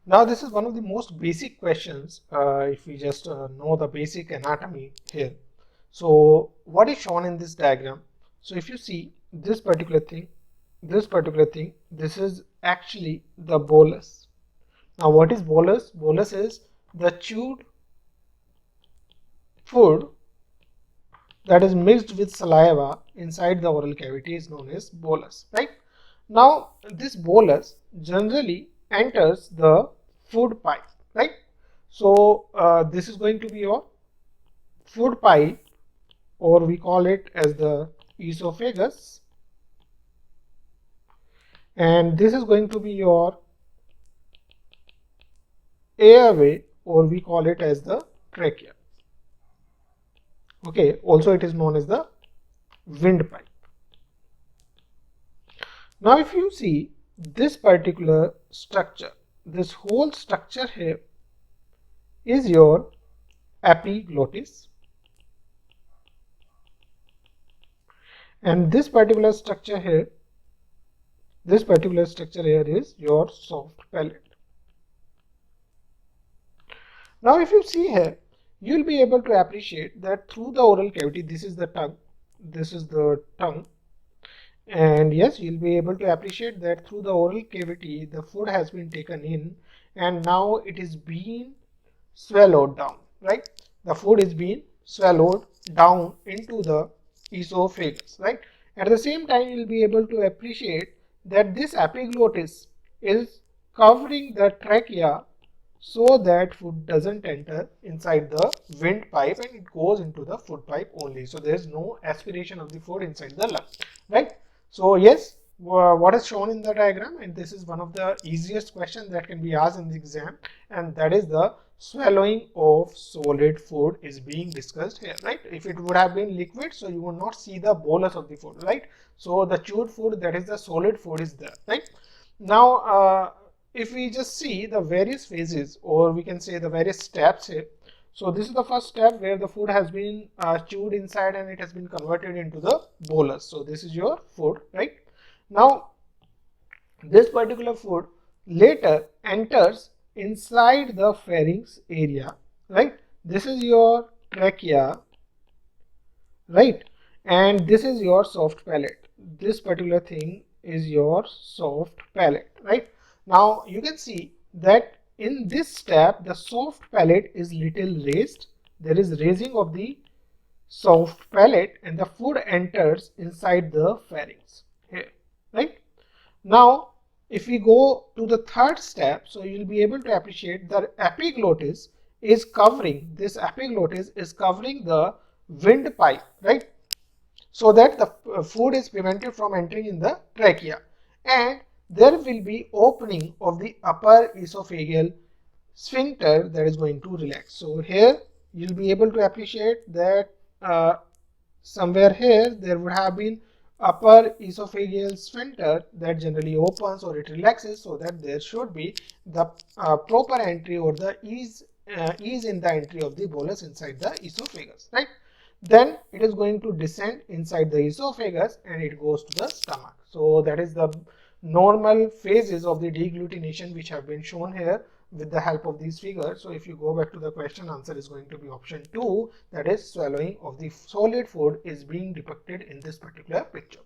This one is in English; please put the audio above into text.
Now this is one of the most basic questions if we just know the basic anatomy here. So what is shown in this diagram? So if you see this particular thing, this is actually the bolus. Now what is bolus? Bolus is the chewed food that is mixed with saliva inside the oral cavity is known as bolus, right? Now this bolus generally enters the food pipe, right? So this is going to be your food pipe, or we call it as the esophagus, and this is going to be your airway, or we call it as the trachea. Okay, also it is known as the windpipe. Now if you see this particular structure, this whole structure here is your epiglottis, and this particular structure here is your soft palate. Now if you see here, you will be able to appreciate that through the oral cavity, this is the tongue, and yes, you'll be able to appreciate that through the oral cavity the food has been taken in, and now it is being swallowed down, right? The food is being swallowed down into the esophagus, right? At the same time, you'll be able to appreciate that this epiglottis is covering the trachea so that food doesn't enter inside the windpipe and it goes into the food pipe only. So there is no aspiration of the food inside the lung, right? So yes, what is shown in the diagram, and this is one of the easiest questions that can be asked in the exam, and that is the swallowing of solid food is being discussed here, right? If it would have been liquid, so you would not see the bolus of the food, right? So the chewed food, that is the solid food, is there, right? Now if we just see the various phases, or we can say the various steps here. So this is the first step where the food has been chewed inside and it has been converted into the bolus. So this is your food, right? Now this particular food later enters inside the pharynx area, right? This is your trachea, right? And this is your soft palate. This particular thing is your soft palate, right? Now you can see that in this step the soft palate is little raised. There is raising of the soft palate and the food enters inside the pharynx here, right? Now if we go to the third step, so you'll be able to appreciate the epiglottis is covering, this epiglottis is covering the windpipe, right? So that the food is prevented from entering in the trachea, and there will be opening of the upper esophageal sphincter that is going to relax. So here you'll be able to appreciate that somewhere here there would have been upper esophageal sphincter that generally opens or it relaxes, so that there should be the proper entry or the ease in the entry of the bolus inside the esophagus, right? Then it is going to descend inside the esophagus and it goes to the stomach. So that is the normal phases of the deglutination which have been shown here with the help of these figures. So if you go back to the question, answer is going to be option 2, that is swallowing of the solid food is being depicted in this particular picture.